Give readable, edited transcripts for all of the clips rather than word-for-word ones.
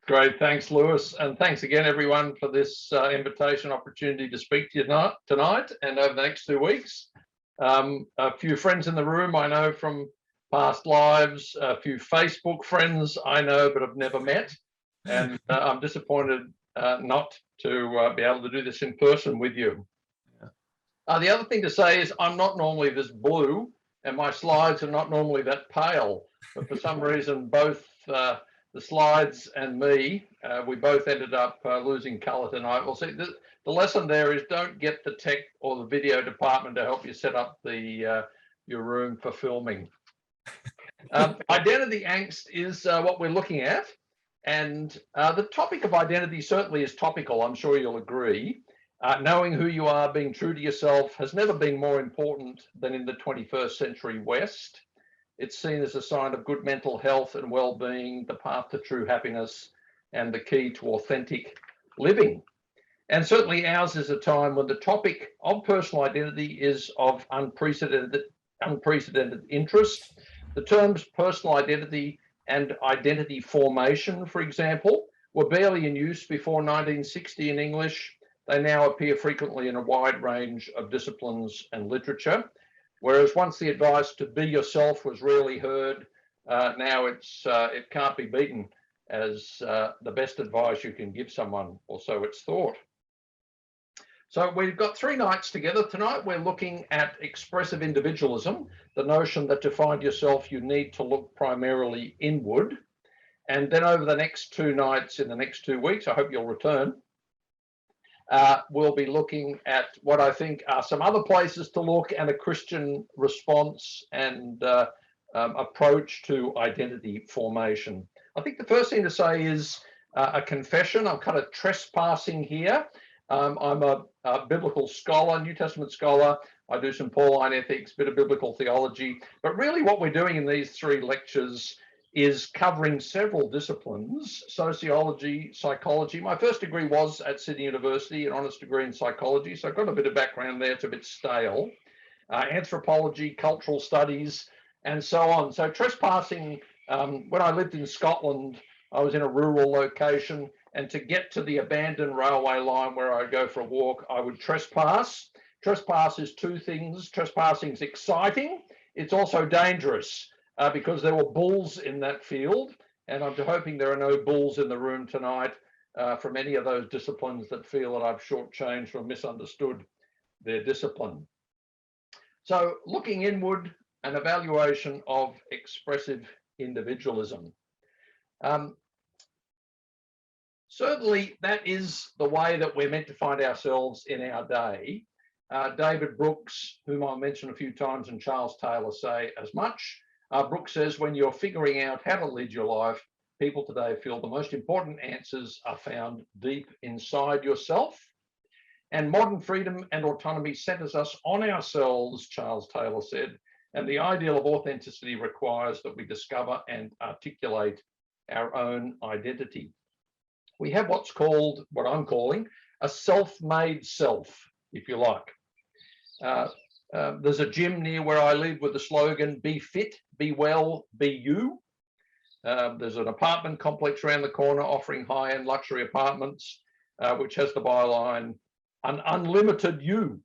Great, thanks, Lewis, and thanks again, everyone, for this invitation opportunity to speak to you tonight and over the next 2 weeks. A few friends in the room I know from past lives, a few Facebook friends I know but have never met, and I'm disappointed not to be able to do this in person with you. The other thing to say is I'm not normally this blue, and my slides are not normally that pale, but for some reason both the slides and me, we both ended up losing color tonight. Well, see, the lesson there is don't get the tech or the video department to help you set up the your room for filming. Identity angst is what we're looking at, and the topic of identity certainly is topical, I'm sure you'll agree. Knowing who you are, being true to yourself has never been more important than in the 21st century West. It's seen as a sign of good mental health and well-being, the path to true happiness, and the key to authentic living. And certainly ours is a time when the topic of personal identity is of unprecedented interest. The terms personal identity and identity formation, for example, were barely in use before 1960 in English. They now appear frequently in a wide range of disciplines and literature. Whereas once the advice to be yourself was rarely heard, now it can't be beaten as the best advice you can give someone, or so it's thought. So we've got 3 nights together tonight. We're looking at expressive individualism, the notion that to find yourself, you need to look primarily inward. And then over the next 2 nights in the next 2 weeks, I hope you'll return, we'll be looking at what I think are some other places to look and a Christian response and approach to identity formation. I think the first thing to say is a confession. I'm kind of trespassing here. I'm a biblical scholar, New Testament scholar. I do some Pauline ethics, bit of biblical theology. But really what we're doing in these 3 lectures is covering several disciplines: sociology, psychology. My first degree was at Sydney University, an honours degree in psychology, so I've got a bit of background there. It's a bit stale. Anthropology, cultural studies, and so on. So trespassing, when I lived in Scotland, I was in a rural location, and to get to the abandoned railway line where I'd go for a walk, I would trespass. Trespass is 2 things. Trespassing is exciting. It's also dangerous. Because there were bulls in that field, and I'm hoping there are no bulls in the room tonight from any of those disciplines that feel that I've shortchanged or misunderstood their discipline. So looking inward, an evaluation of expressive individualism. Certainly that is the way that we're meant to find ourselves in our day. David Brooks, whom I'll mention a few times, and Charles Taylor say as much. Brooks says, when you're figuring out how to lead your life, people today feel the most important answers are found deep inside yourself. And modern freedom and autonomy centers us on ourselves, Charles Taylor said, and the ideal of authenticity requires that we discover and articulate our own identity. We have what's called, what I'm calling, a self-made self, if you like. There's a gym near where I live with the slogan, be fit, be well, be you. There's an apartment complex around the corner offering high-end luxury apartments, which has the byline, an unlimited you.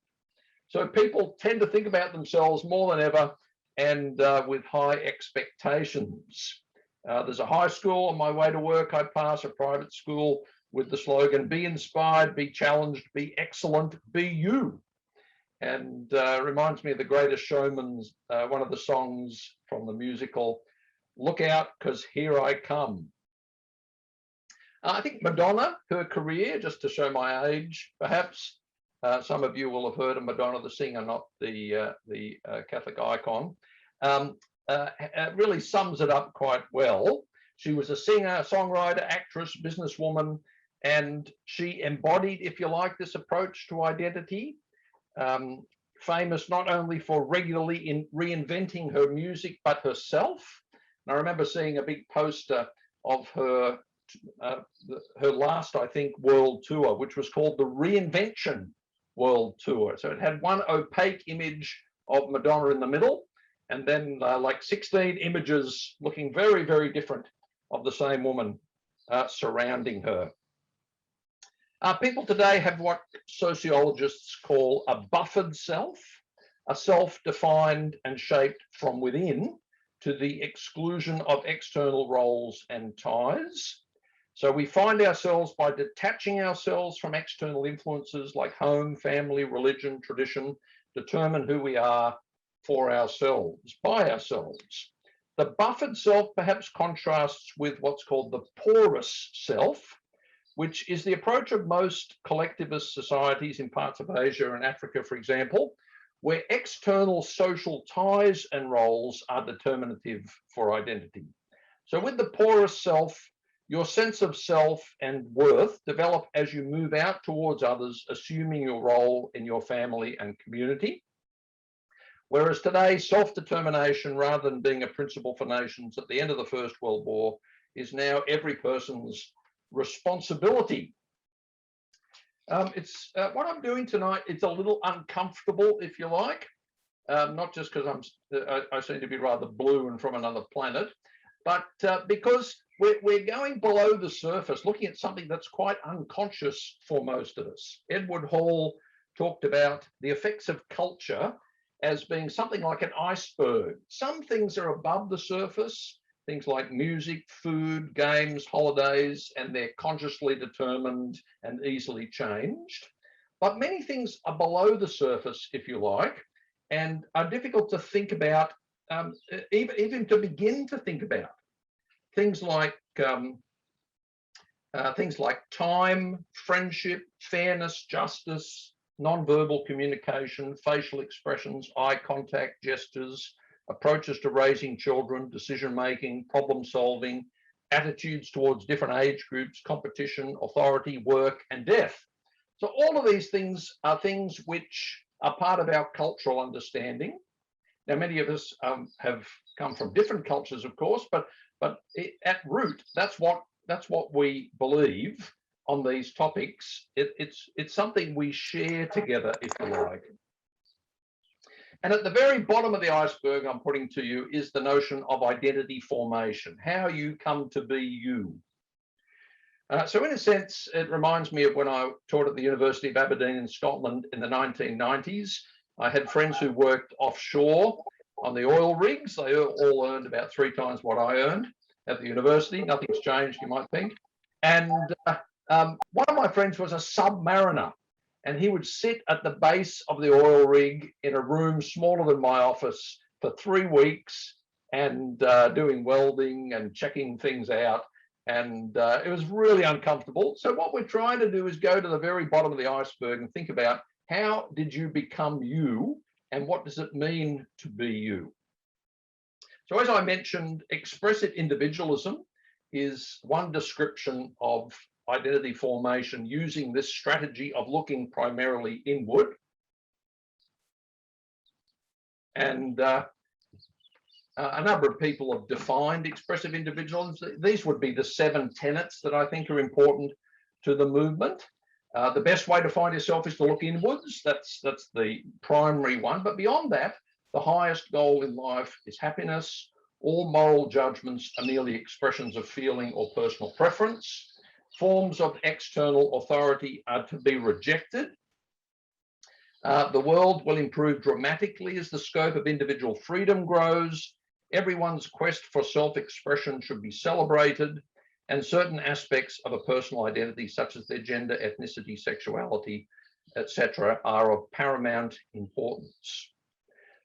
So people tend to think about themselves more than ever and with high expectations. There's a high school on my way to work. I pass a private school with the slogan, be inspired, be challenged, be excellent, be you. And reminds me of The Greatest Showman's, one of the songs from the musical, Look Out, 'Cause Here I Come. I think Madonna, her career, just to show my age, perhaps, some of you will have heard of Madonna, the singer, not the Catholic icon, really sums it up quite well. She was a singer, songwriter, actress, businesswoman, and she embodied, if you like, this approach to identity. Famous not only for regularly reinventing her music, but herself. And I remember seeing a big poster of her last, I think, world tour, which was called the Reinvention World Tour. So it had one opaque image of Madonna in the middle, and then like 16 images looking very, very different of the same woman surrounding her. People today have what sociologists call a buffered self, a self defined and shaped from within to the exclusion of external roles and ties. So we find ourselves by detaching ourselves from external influences like home, family, religion, tradition, determine who we are for ourselves, by ourselves. The buffered self perhaps contrasts with what's called the porous self, which is the approach of most collectivist societies in parts of Asia and Africa, for example, where external social ties and roles are determinative for identity. So with the porous self, your sense of self and worth develop as you move out towards others, assuming your role in your family and community. Whereas today, self-determination, rather than being a principle for nations at the end of the First World War, is now every person's responsibility. What I'm doing tonight, it's a little uncomfortable, if you like, not just because I seem to be rather blue and from another planet, but because we're going below the surface, looking at something that's quite unconscious for most of us. Edward Hall talked about the effects of culture as being something like an iceberg. Some things are above the surface, things like music, food, games, holidays, and they're consciously determined and easily changed. But many things are below the surface, if you like, and are difficult to think about, even to begin to think about. Things like time, friendship, fairness, justice, non-verbal communication, facial expressions, eye contact, gestures, approaches to raising children, decision-making, problem-solving, attitudes towards different age groups, competition, authority, work, and death. So all of these things are things which are part of our cultural understanding. Now, many of us have come from different cultures, of course, but at root, that's what we believe on these topics. It's something we share together, if you like. And at the very bottom of the iceberg I'm putting to you is the notion of identity formation, how you come to be you. So in a sense, it reminds me of when I taught at the University of Aberdeen in Scotland in the 1990s. I had friends who worked offshore on the oil rigs. They all earned about 3 times what I earned at the university. Nothing's changed, you might think. And one of my friends was a submariner, and he would sit at the base of the oil rig in a room smaller than my office for 3 weeks and doing welding and checking things out. And it was really uncomfortable. So what we're trying to do is go to the very bottom of the iceberg and think about, how did you become you, and what does it mean to be you? So as I mentioned, expressive individualism is one description of identity formation using this strategy of looking primarily inward. And a number of people have defined expressive individualism. These would be the 7 tenets that I think are important to the movement. The best way to find yourself is to look inwards. That's the primary one. But beyond that, the highest goal in life is happiness. All moral judgments are merely expressions of feeling or personal preference. Forms of external authority are to be rejected. The world will improve dramatically as the scope of individual freedom grows. Everyone's quest for self-expression should be celebrated, and certain aspects of a personal identity, such as their gender, ethnicity, sexuality, etc., are of paramount importance.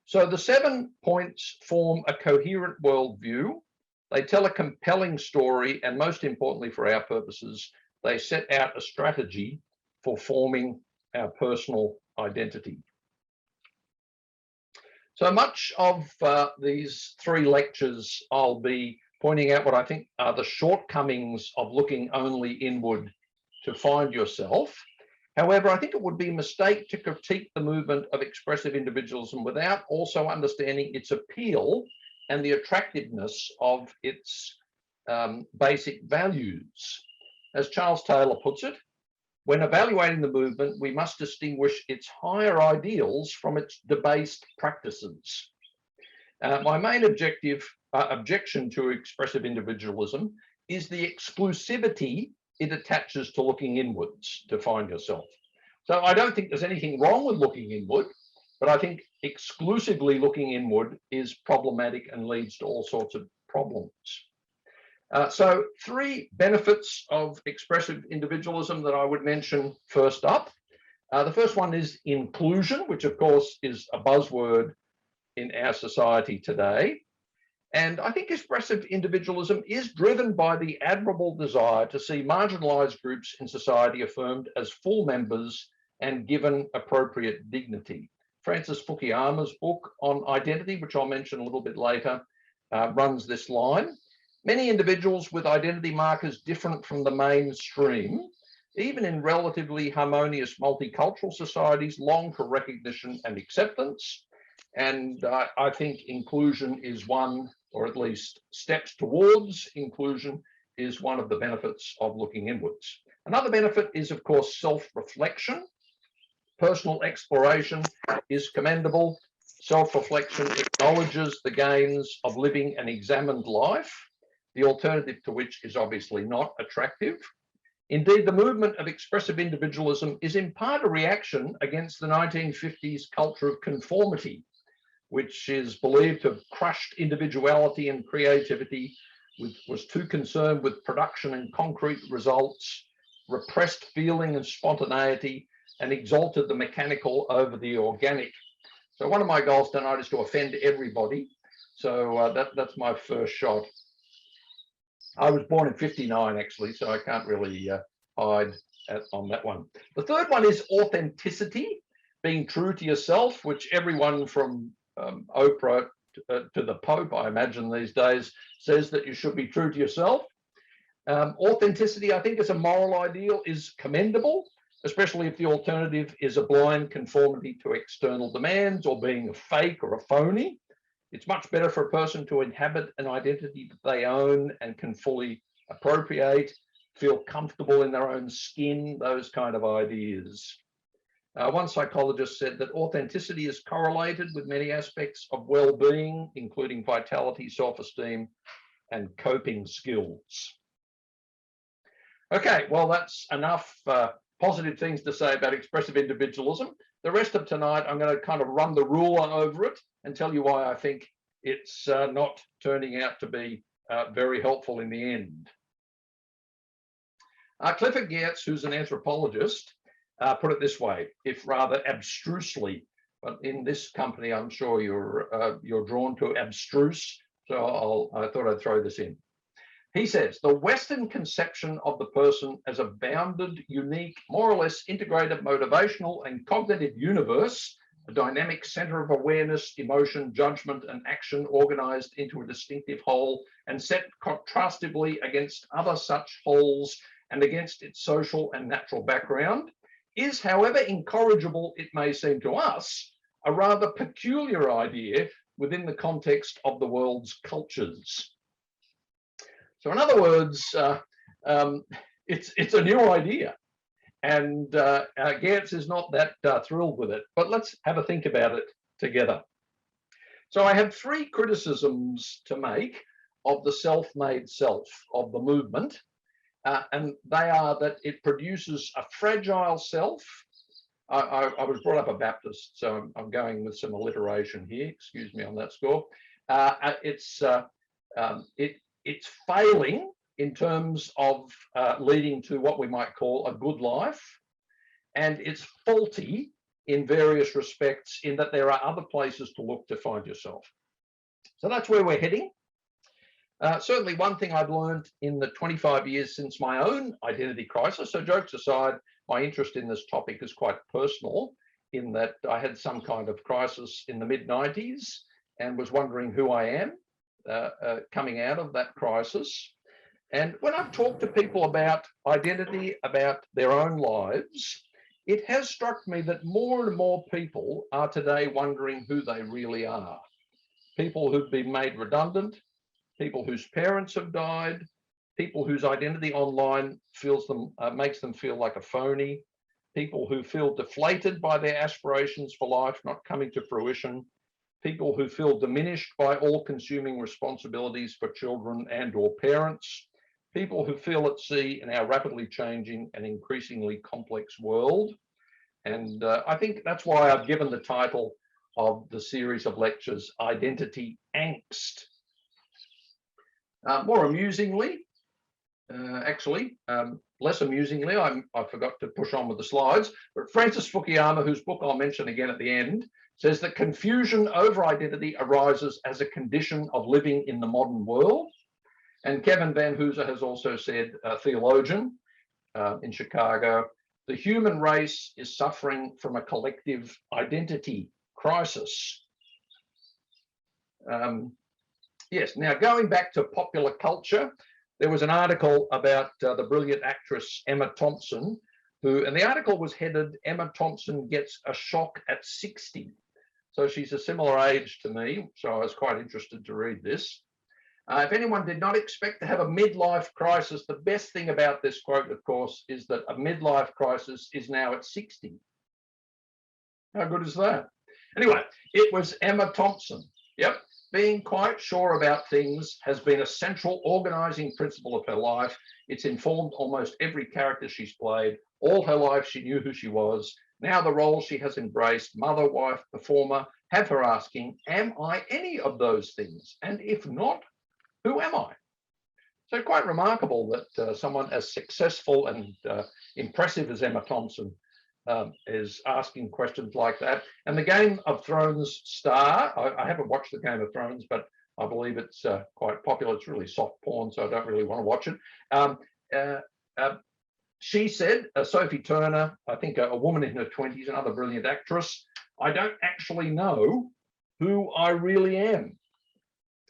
So the 7 points form a coherent worldview. They tell a compelling story, and most importantly for our purposes, they set out a strategy for forming our personal identity. So much of these 3 lectures, I'll be pointing out what I think are the shortcomings of looking only inward to find yourself. However, I think it would be a mistake to critique the movement of expressive individualism without also understanding its appeal and the attractiveness of its basic values. As Charles Taylor puts it, when evaluating the movement, we must distinguish its higher ideals from its debased practices. My main objection to expressive individualism is the exclusivity it attaches to looking inwards to find yourself. So I don't think there's anything wrong with looking inward, but I think exclusively looking inward is problematic and leads to all sorts of problems. So 3 benefits of expressive individualism that I would mention first up. The first one is inclusion, which of course is a buzzword in our society today. And I think expressive individualism is driven by the admirable desire to see marginalized groups in society affirmed as full members and given appropriate dignity. Francis Fukuyama's book on identity, which I'll mention a little bit later, runs this line. Many individuals with identity markers different from the mainstream, even in relatively harmonious multicultural societies, long for recognition and acceptance. And I think inclusion is one, or at least steps towards inclusion, is one of the benefits of looking inwards. Another benefit is, of course, self-reflection. Personal exploration is commendable. Self-reflection acknowledges the gains of living an examined life, the alternative to which is obviously not attractive. Indeed, the movement of expressive individualism is in part a reaction against the 1950s culture of conformity, which is believed to have crushed individuality and creativity, was too concerned with production and concrete results, repressed feeling and spontaneity, and exalted the mechanical over the organic. So one of my goals tonight is to offend everybody. So that's my first shot. I was born in '59, actually, so I can't really hide on that one. The third one is authenticity, being true to yourself, which everyone from Oprah to the Pope, I imagine these days, says that you should be true to yourself. Authenticity, I think, as a moral ideal is commendable, especially if the alternative is a blind conformity to external demands or being a fake or a phony. It's much better for a person to inhabit an identity that they own and can fully appropriate, feel comfortable in their own skin, those kind of ideas. One psychologist said that authenticity is correlated with many aspects of well-being, including vitality, self-esteem, and coping skills. Okay, well, that's enough positive things to say about expressive individualism. The rest of tonight, I'm going to kind of run the ruler over it and tell you why I think it's not turning out to be very helpful in the end. Clifford Geertz, who's an anthropologist, put it this way, if rather abstrusely, but in this company, I'm sure you're drawn to abstruse, so I thought I'd throw this in. He says, the Western conception of the person as a bounded, unique, more or less integrated motivational and cognitive universe, a dynamic center of awareness, emotion, judgment, and action organized into a distinctive whole and set contrastively against other such wholes and against its social and natural background, is, however incorrigible it may seem to us, a rather peculiar idea within the context of the world's cultures. So in other words, it's a new idea, and Geertz is not that thrilled with it, but let's have a think about it together. So I have 3 criticisms to make of the self-made self, of the movement, and they are that it produces a fragile self. I was brought up a Baptist, so I'm going with some alliteration here, excuse me on that score. It's failing in terms of leading to what we might call a good life, and it's faulty in various respects in that there are other places to look to find yourself. So that's where we're heading. Certainly one thing I've learned in the 25 years since my own identity crisis, so jokes aside, my interest in this topic is quite personal in that I had some kind of crisis in the mid-90s and was wondering who I am. Coming out of that crisis. And when I've talked to people about identity, about their own lives, it has struck me that more and more people are today wondering who they really are. People who've been made redundant, people whose parents have died, people whose identity online makes them feel like a phony, people who feel deflated by their aspirations for life not coming to fruition, people who feel diminished by all-consuming responsibilities for children and or parents, people who feel at sea in our rapidly changing and increasingly complex world. And I think that's why I've given the title of the series of lectures, Identity Angst. More amusingly, less amusingly, I forgot to push on with the slides, but Francis Fukuyama, whose book I'll mention again at the end, says that confusion over identity arises as a condition of living in the modern world. And Kevin Van Hooser has also said, a theologian in Chicago, the human race is suffering from a collective identity crisis. Yes, now going back to popular culture, there was an article about the brilliant actress Emma Thompson, and the article was headed, Emma Thompson Gets a Shock at 60. So she's a similar age to me, so I was quite interested to read this. If anyone did not expect to have a midlife crisis, the best thing about this quote, of course, is that a midlife crisis is now at 60. How good is that? Anyway, it was Emma Thompson. Yep. Being quite sure about things has been a central organizing principle of her life. It's informed almost every character she's played. All her life, she knew who she was. Now the role she has embraced, mother, wife, performer, have her asking, am I any of those things? And if not, who am I? So quite remarkable that someone as successful and impressive as Emma Thompson is asking questions like that. And the Game of Thrones star, I haven't watched the Game of Thrones, but I believe it's quite popular. It's really soft porn, so I don't really want to watch it. She said, Sophie Turner, I think a woman in her 20s, another brilliant actress, I don't actually know who I really am.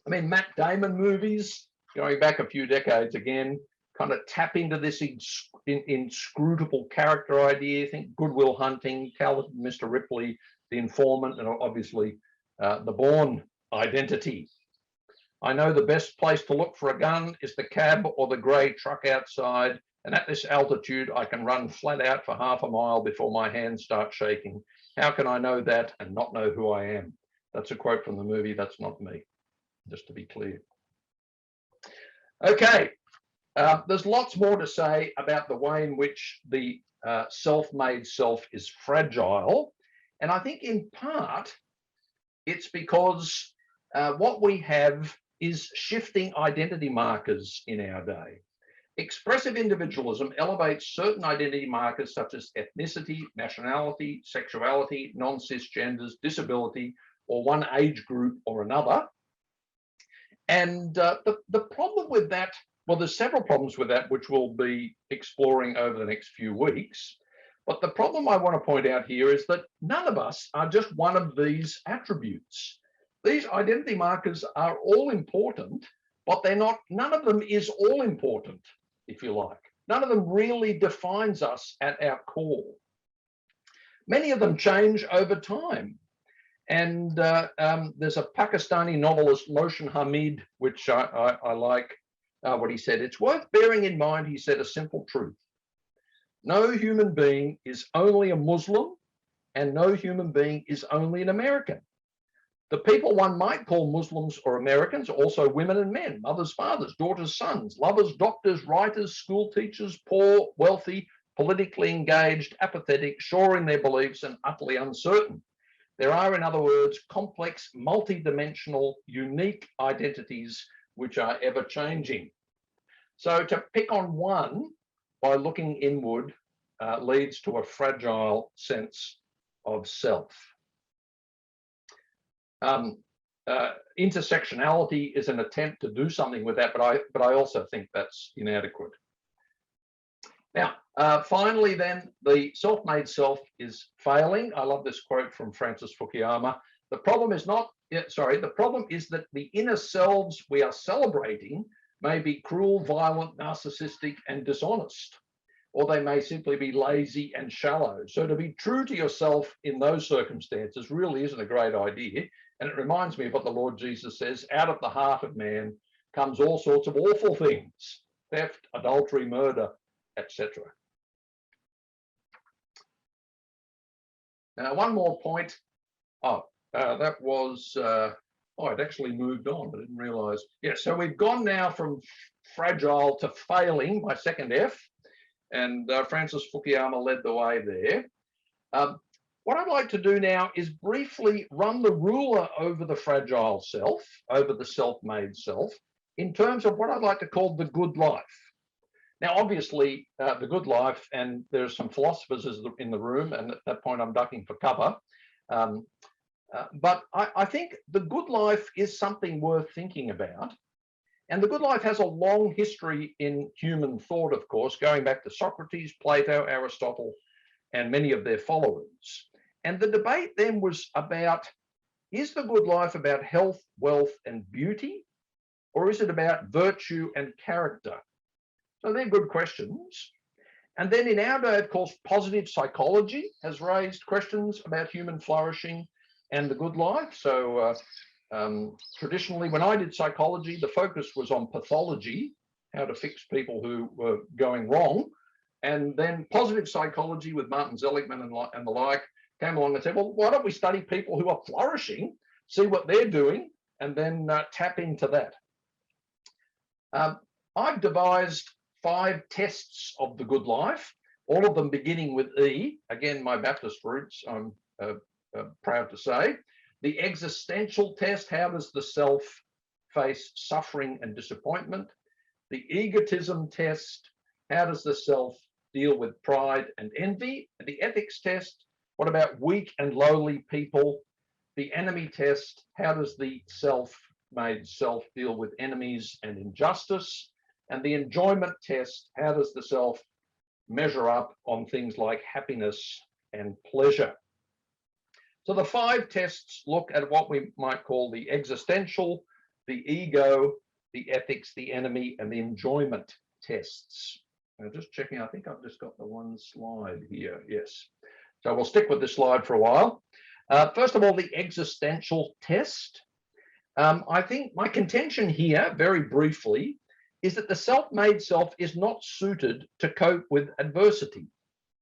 I mean, Matt Damon movies, going back a few decades again, kind of tap into this inscrutable character idea. Think Good Will Hunting, Talented Mr. Ripley, The Informant, and obviously the Bourne Identity. I know the best place to look for a gun is the cab or the grey truck outside, and at this altitude I can run flat out for half a mile before my hands start shaking. How can I know that and not know who I am? That's a quote from the movie. That's not me, just to be clear. Okay, there's lots more to say about the way in which the self-made self is fragile. And I think in part, it's because what we have is shifting identity markers in our day. Expressive individualism elevates certain identity markers such as ethnicity, nationality, sexuality, non-cisgenders, disability, or one age group or another. And the problem with that, well, there's several problems with that, which we'll be exploring over the next few weeks. But the problem I want to point out here is that none of us are just one of these attributes. These identity markers are all important, but they're not, none of them is all important, if you like. None of them really defines us at our core. Many of them change over time. And there's a Pakistani novelist, Lohsen Hamid, which I like what he said. It's worth bearing in mind, he said, a simple truth. No human being is only a Muslim, and no human being is only an American. The people one might call Muslims or Americans are also women and men, mothers, fathers, daughters, sons, lovers, doctors, writers, school teachers, poor, wealthy, politically engaged, apathetic, sure in their beliefs, and utterly uncertain. There are, in other words, complex, multidimensional, unique identities which are ever changing. So to pick on one by looking inward leads to a fragile sense of self. Intersectionality is an attempt to do something with that, but I also think that's inadequate. Now, finally, then, the self-made self is failing. I love this quote from Francis Fukuyama. The problem is not, the problem is that the inner selves we are celebrating may be cruel, violent, narcissistic, and dishonest, or they may simply be lazy and shallow. So to be true to yourself in those circumstances really isn't a great idea. And it reminds me of what the Lord Jesus says, out of the heart of man comes all sorts of awful things, theft, adultery, murder, etc. Now, one more point. That was, it actually moved on. I didn't realize. Yeah, so we've gone now from fragile to failing, my second F, and Francis Fukuyama led the way there. What I'd like to do now is briefly run the ruler over the fragile self, over the self-made self, in terms of what I'd like to call the good life. Now, obviously, the good life, and there's some philosophers in the room, and at that point I'm ducking for cover. But I think the good life is something worth thinking about. And the good life has a long history in human thought, of course, going back to Socrates, Plato, Aristotle, and many of their followers. And the debate then was about, is the good life about health, wealth, and beauty, or is it about virtue and character? So they're good questions. And then in our day, of course, positive psychology has raised questions about human flourishing and the good life. So traditionally, when I did psychology, the focus was on pathology, how to fix people who were going wrong. And then positive psychology with Martin Seligman and the like came along and said, well, why don't we study people who are flourishing, see what they're doing, and then tap into that. I've devised 5 tests of the good life, all of them beginning with E. Again, my Baptist roots, I'm proud to say. The existential test, how does the self face suffering and disappointment? The egotism test, how does the self deal with pride and envy? The ethics test, what about weak and lowly people? The enemy test, how does the self-made self deal with enemies and injustice? And the enjoyment test, how does the self measure up on things like happiness and pleasure? So the 5 tests look at what we might call the existential, the ego, the ethics, the enemy, and the enjoyment tests. I'm just checking, I think I've just got the one slide here, yes. So we'll stick with this slide for a while. First of all, the existential test. I think my contention here, very briefly, is that the self-made self is not suited to cope with adversity.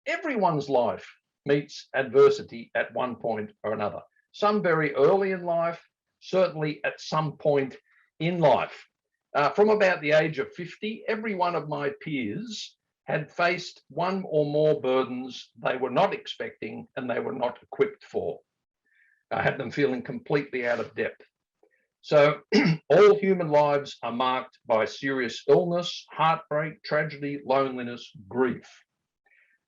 Everyone's life meets adversity at one point or another. Some very early in life, certainly at some point in life. From about the age of 50, every one of my peers had faced one or more burdens they were not expecting and they were not equipped for. I had them feeling completely out of depth. So all human lives are marked by serious illness, heartbreak, tragedy, loneliness, grief.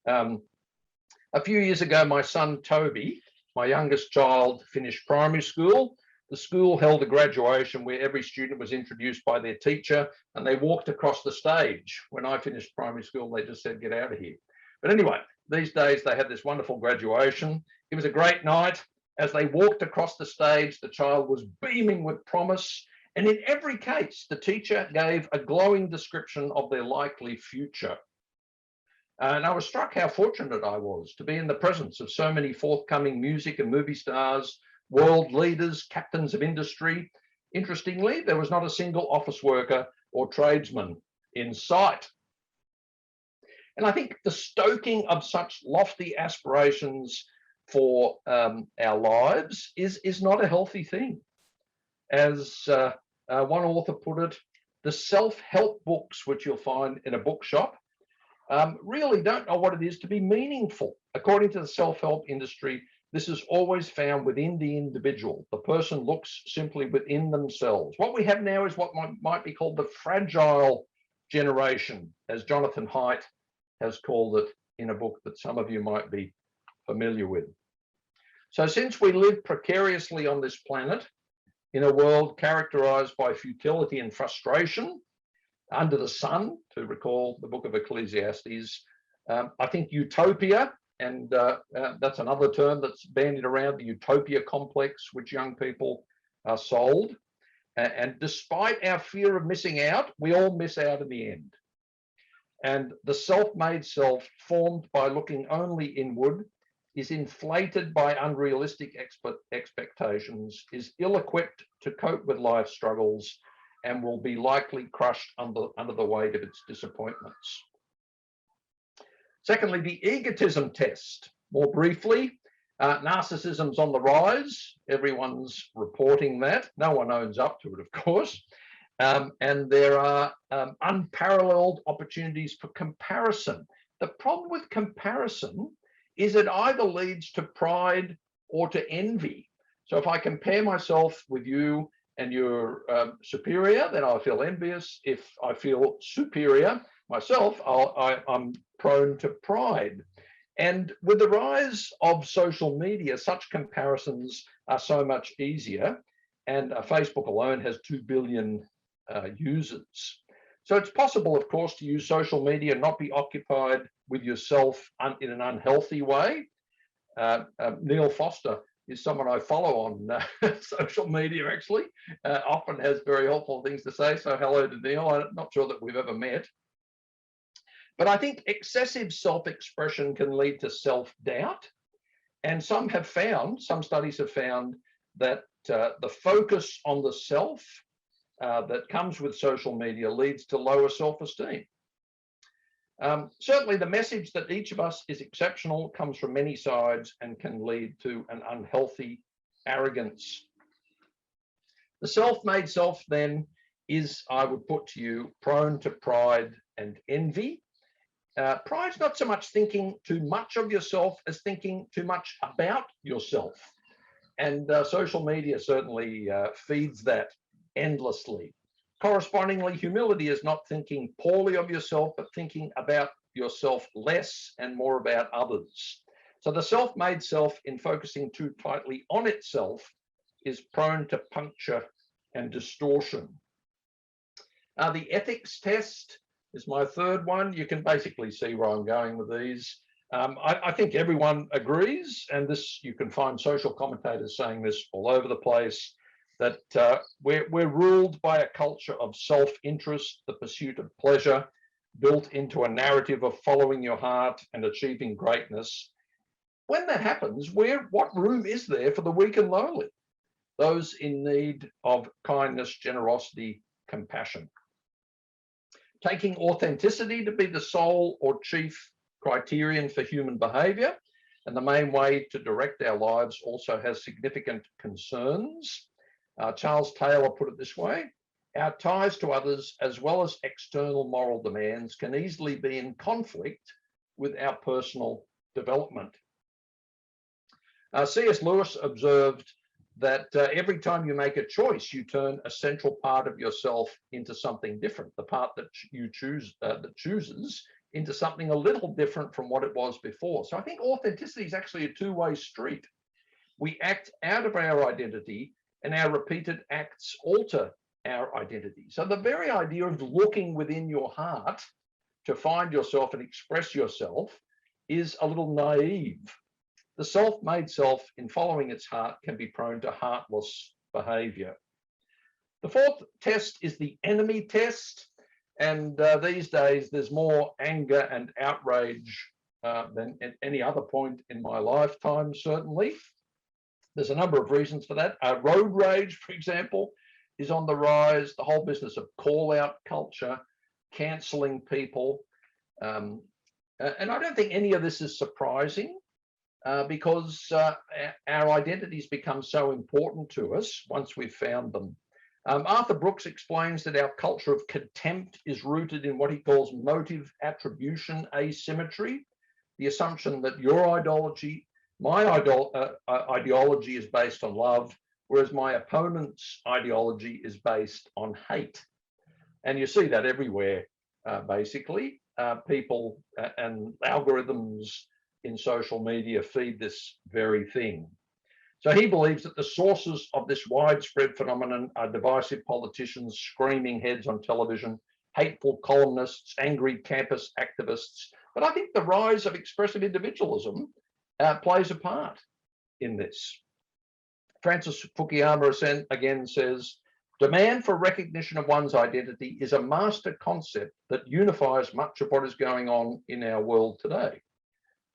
A few years ago, my son Toby, my youngest child, finished primary school. The school held a graduation where every student was introduced by their teacher and they walked across the stage. When I finished primary school, they just said, get out of here. But anyway, these days they had this wonderful graduation. It was a great night. As they walked across the stage, the child was beaming with promise. And in every case, the teacher gave a glowing description of their likely future. And I was struck how fortunate I was to be in the presence of so many forthcoming music and movie stars, world leaders, captains of industry. Interestingly, there was not a single office worker or tradesman in sight. And I think the stoking of such lofty aspirations for our lives is not a healthy thing. As one author put it, the self-help books, which you'll find in a bookshop, really don't know what it is to be meaningful. According to the self-help industry, this is always found within the individual. The person looks simply within themselves. What we have now is what might be called the fragile generation, as Jonathan Haidt has called it in a book that some of you might be familiar with. So since we live precariously on this planet, in a world characterized by futility and frustration, under the sun, to recall the book of Ecclesiastes, I think utopia, and that's another term that's bandied around, the utopia complex, which young people are sold. And despite our fear of missing out, we all miss out in the end. And the self-made self, formed by looking only inward, is inflated by unrealistic expectations, is ill-equipped to cope with life struggles, and will be likely crushed under the weight of its disappointments. Secondly, the egotism test. More briefly, narcissism's on the rise. Everyone's reporting that. No one owns up to it, of course. and there are unparalleled opportunities for comparison. The problem with comparison is it either leads to pride or to envy. So if I compare myself with you and you're superior, then I feel envious. If I feel superior myself, I'm prone to pride. And with the rise of social media, such comparisons are so much easier. And Facebook alone has 2 billion users. So it's possible, of course, to use social media and not be occupied with yourself in an unhealthy way. Neil Foster is someone I follow on social media, actually. Often has very helpful things to say. So hello to Neil. I'm not sure that we've ever met. But I think excessive self-expression can lead to self-doubt. And some studies have found that the focus on the self that comes with social media leads to lower self-esteem. Certainly the message that each of us is exceptional comes from many sides and can lead to an unhealthy arrogance. The self-made self then is, I would put to you, prone to pride and envy. Pride's not so much thinking too much of yourself as thinking too much about yourself. And social media certainly feeds that endlessly. Correspondingly, humility is not thinking poorly of yourself, but thinking about yourself less and more about others. So the self-made self, in focusing too tightly on itself, is prone to puncture and distortion. The ethics test is my third one. You can basically see where I'm going with these. I think everyone agrees, and this, you can find social commentators saying this all over the place, that we're ruled by a culture of self-interest, the pursuit of pleasure, built into a narrative of following your heart and achieving greatness. When that happens, what room is there for the weak and lowly, those in need of kindness, generosity, compassion? Taking authenticity to be the sole or chief criterion for human behavior, and the main way to direct our lives, also has significant concerns. Charles Taylor put it this way: our ties to others, as well as external moral demands, can easily be in conflict with our personal development. C.S. Lewis observed that every time you make a choice, you turn a central part of yourself into something different. The part that you choose, that chooses, into something a little different from what it was before. So I think authenticity is actually a two-way street. We act out of our identity, and our repeated acts alter our identity. So the very idea of looking within your heart to find yourself and express yourself is a little naive. The self-made self, in following its heart, can be prone to heartless behavior. The fourth test is the enemy test. And these days, there's more anger and outrage than at any other point in my lifetime, certainly. There's a number of reasons for that. Road rage, for example, is on the rise. The whole business of call-out culture, cancelling people. And I don't think any of this is surprising. Because our identities become so important to us once we've found them. Arthur Brooks explains that our culture of contempt is rooted in what he calls motive attribution asymmetry, the assumption that your ideology, my ideology is based on love, whereas my opponent's ideology is based on hate. And you see that everywhere, basically. People and algorithms in social media feed this very thing. So he believes that the sources of this widespread phenomenon are divisive politicians, screaming heads on television, hateful columnists, angry campus activists. But I think the rise of expressive individualism plays a part in this. Francis Fukuyama again says, demand for recognition of one's identity is a master concept that unifies much of what is going on in our world today.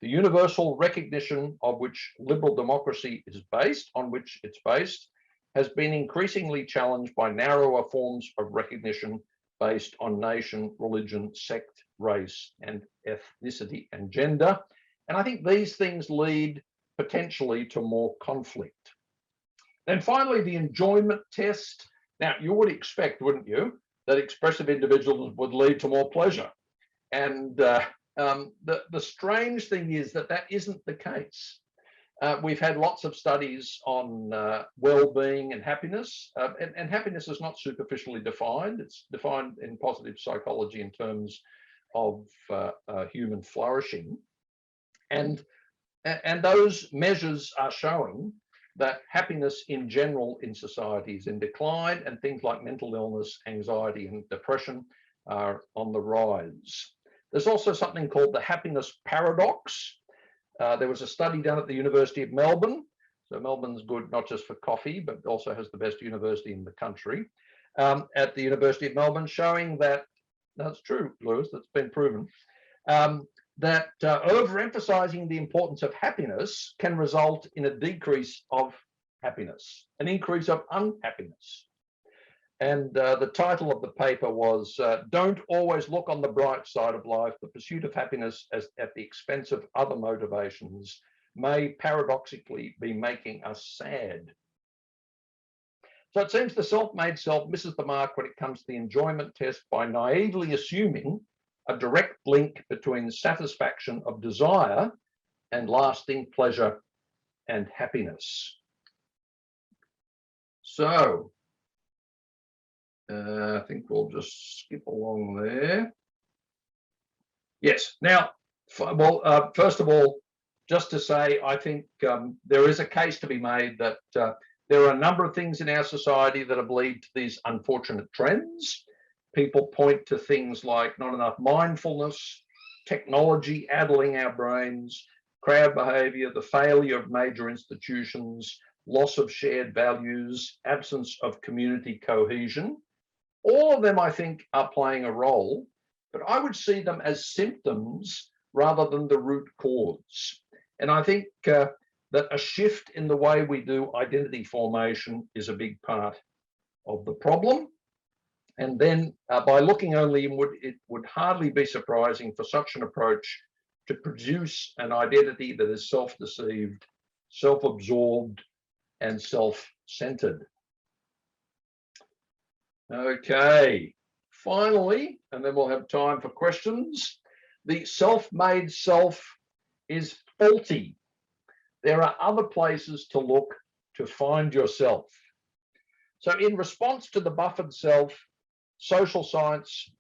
The universal recognition of which liberal democracy is based, has been increasingly challenged by narrower forms of recognition based on nation, religion, sect, race, and ethnicity and gender. And I think these things lead potentially to more conflict. Then finally, the enjoyment test. Now, you would expect, wouldn't you, that expressive individuals would lead to more pleasure. And the strange thing is that that isn't the case. We've had lots of studies on well-being and happiness, and happiness is not superficially defined. It's defined in positive psychology in terms of human flourishing. And those measures are showing that happiness in general in society is in decline, and things like mental illness, anxiety, and depression are on the rise. There's also something called the happiness paradox. There was a study done at the University of Melbourne. So Melbourne's good not just for coffee, but also has the best university in the country. At the University of Melbourne, showing that, that's true, Lewis, that's been proven, that overemphasizing the importance of happiness can result in a decrease of happiness, an increase of unhappiness. And the title of the paper was, Don't Always Look on the Bright Side of Life. The pursuit of happiness at the expense of other motivations may paradoxically be making us sad. So it seems the self-made self misses the mark when it comes to the enjoyment test by naively assuming a direct link between satisfaction of desire and lasting pleasure and happiness. So I think we'll just skip along there. Yes. Now, well, first of all, just to say, I think there is a case to be made that there are a number of things in our society that have led to these unfortunate trends. People point to things like not enough mindfulness, technology addling our brains, crowd behavior, the failure of major institutions, loss of shared values, absence of community cohesion. All of them, I think, are playing a role, but I would see them as symptoms rather than the root cause. And I think that a shift in the way we do identity formation is a big part of the problem. And then by looking only inward, it would hardly be surprising for such an approach to produce an identity that is self-deceived, self-absorbed, and self-centered. Okay, finally, and then we'll have time for questions. The self-made self is faulty. There are other places to look to find yourself. So in response to the buffered self, social science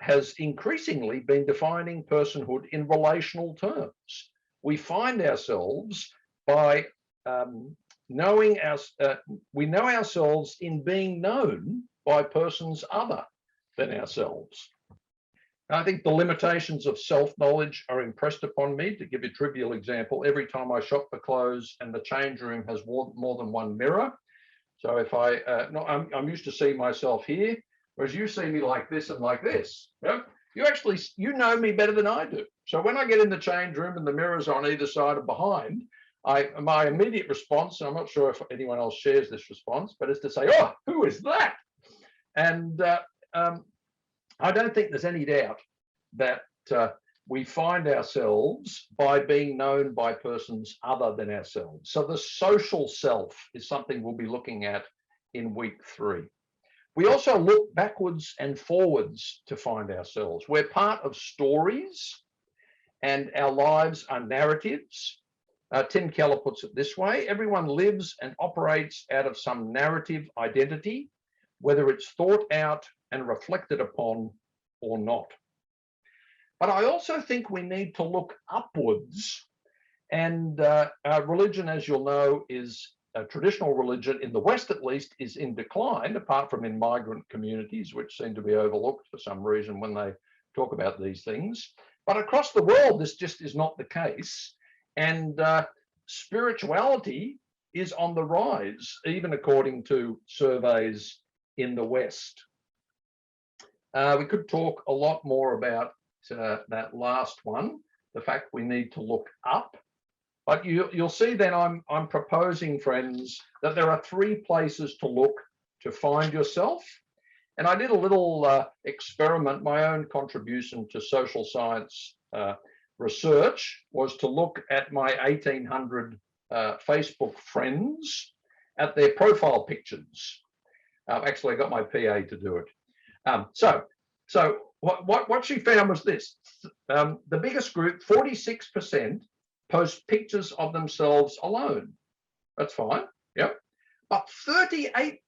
has increasingly been defining personhood in relational terms. We find ourselves by we know ourselves in being known by persons other than ourselves. I think the limitations of self-knowledge are impressed upon me. To give you a trivial example, every time I shop for clothes and the change room has more than one mirror. So if I'm used to seeing myself here, whereas you see me like this and like this. You know me better than I do. So when I get in the change room and the mirrors are on either side or behind, my immediate response, I'm not sure if anyone else shares this response, but is to say, oh, who is that? And I don't think there's any doubt that we find ourselves by being known by persons other than ourselves. So the social self is something we'll be looking at in week 3. We also look backwards and forwards to find ourselves. We're part of stories, and our lives are narratives. Tim Keller puts it this way: everyone lives and operates out of some narrative identity, whether it's thought out and reflected upon or not. But I also think we need to look upwards, and religion, as you'll know, is traditional religion in the West, at least, is in decline, apart from in migrant communities, which seem to be overlooked for some reason when they talk about these things. But across the world, this just is not the case. And spirituality is on the rise, even according to surveys in the West. We could talk a lot more about that last one, the fact we need to look up. But you'll see then I'm proposing, friends, that there are 3 places to look to find yourself. And I did a little experiment. My own contribution to social science research was to look at my 1,800 Facebook friends, at their profile pictures. Actually, I got my PA to do it. So what she found was this. The biggest group, 46%, post pictures of themselves alone. That's fine. Yep. But 38%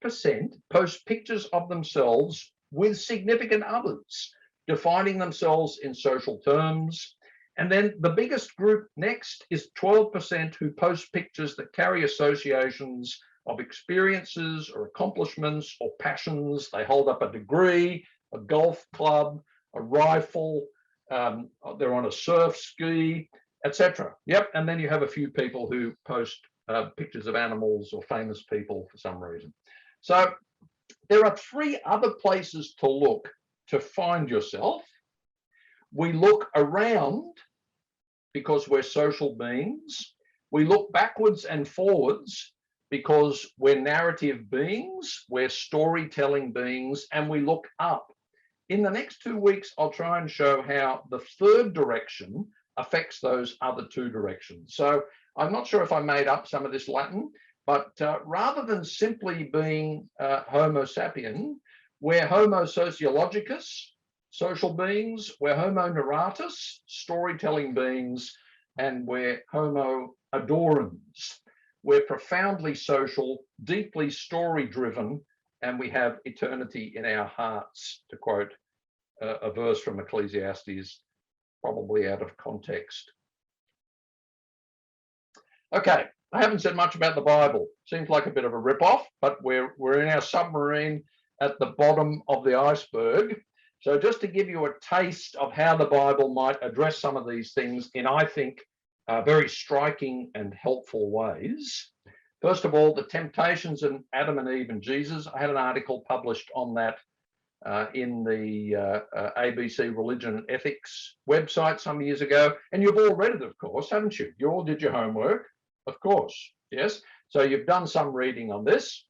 post pictures of themselves with significant others, defining themselves in social terms. And then the biggest group next is 12% who post pictures that carry associations of experiences or accomplishments or passions. They hold up a degree, a golf club, a rifle, they're on a surf ski, etc. Yep. And then you have a few people who post pictures of animals or famous people for some reason. So there are three other places to look to find yourself. We look around because we're social beings. We look backwards and forwards because we're narrative beings, we're storytelling beings, and we look up. In the next 2 weeks, I'll try and show how the third direction affects those other two directions. So I'm not sure if I made up some of this Latin, but rather than simply being Homo sapien, we're Homo sociologicus, social beings, we're Homo narratus, storytelling beings, and we're Homo adorans. We're profoundly social, deeply story-driven, and we have eternity in our hearts, to quote a verse from Ecclesiastes, probably out of context. Okay, I haven't said much about the Bible. Seems like a bit of a rip-off, but we're in our submarine at the bottom of the iceberg. So just to give you a taste of how the Bible might address some of these things in, I think, very striking and helpful ways. First of all, the temptations in Adam and Eve and Jesus. I had an article published on that in the ABC Religion and Ethics website some years ago. And you've all read it, of course, haven't you? You all did your homework, of course, yes. So you've done some reading on this.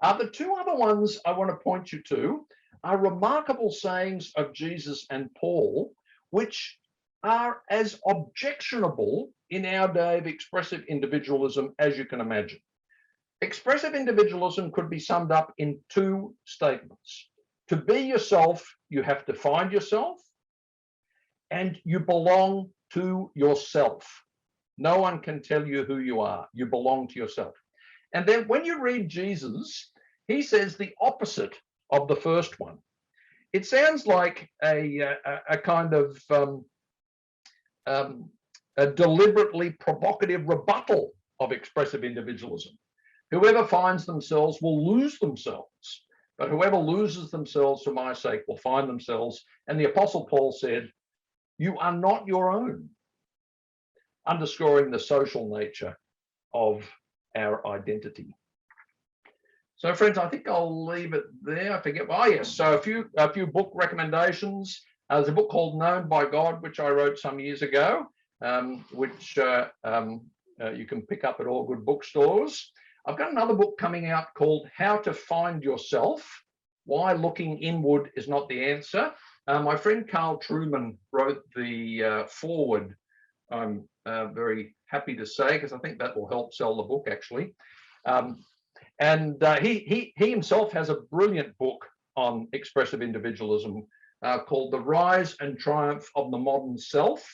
The two other ones I want to point you to are remarkable sayings of Jesus and Paul, which are as objectionable in our day of expressive individualism as you can imagine. Expressive individualism could be summed up in two statements. To be yourself, you have to find yourself, and you belong to yourself. No one can tell you who you are. You belong to yourself. And then when you read Jesus, he says the opposite of the first one. It sounds like a kind of a deliberately provocative rebuttal of expressive individualism. Whoever finds themselves will lose themselves, but whoever loses themselves for my sake will find themselves. And the Apostle Paul said, you are not your own, underscoring the social nature of our identity. So friends, I think I'll leave it there. I forget. Oh yes, so a few book recommendations. There's a book called Known by God, which I wrote some years ago, which you can pick up at all good bookstores. I've got another book coming out called How to Find Yourself, Why Looking Inward is Not the Answer. My friend Carl Truman wrote the foreword. I'm very happy to say, because I think that will help sell the book actually. And he himself has a brilliant book on expressive individualism called The Rise and Triumph of the Modern Self.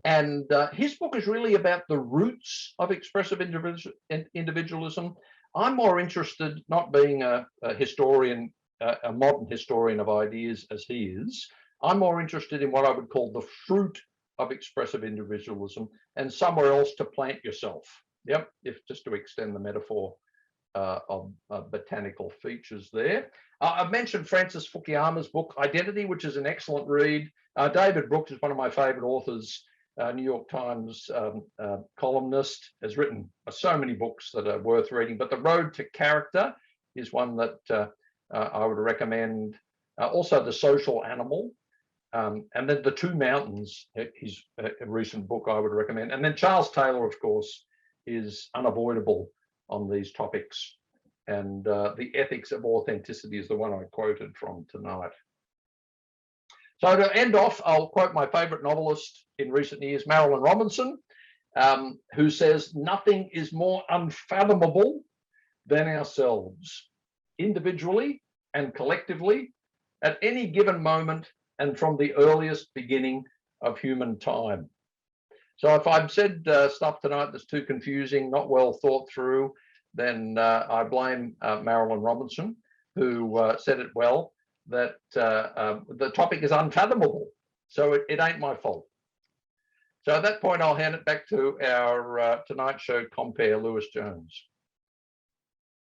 And his book is really about the roots of expressive individualism. I'm more interested, not being a historian, a modern historian of ideas as he is, I'm more interested in what I would call the fruit of expressive individualism, and somewhere else to plant yourself. Yep, if just to extend the metaphor of botanical features there. I've mentioned Francis Fukuyama's book, Identity, which is an excellent read. David Brooks is one of my favorite authors. New York Times columnist, has written so many books that are worth reading, but The Road to Character is one that I would recommend. Also The Social Animal, and then The Two Mountains, his a recent book I would recommend. And then Charles Taylor, of course, is unavoidable on these topics. And The Ethics of Authenticity is the one I quoted from tonight. So to end off, I'll quote my favorite novelist in recent years, Marilyn Robinson, who says, nothing is more unfathomable than ourselves. individually and collectively, at any given moment, and from the earliest beginning of human time. So if I've said stuff tonight that's too confusing, not well thought through, then I blame Marilyn Robinson, who said it well, that the topic is unfathomable. So it ain't my fault. So at that point, I'll hand it back to our Tonight Show compere, Lewis Jones.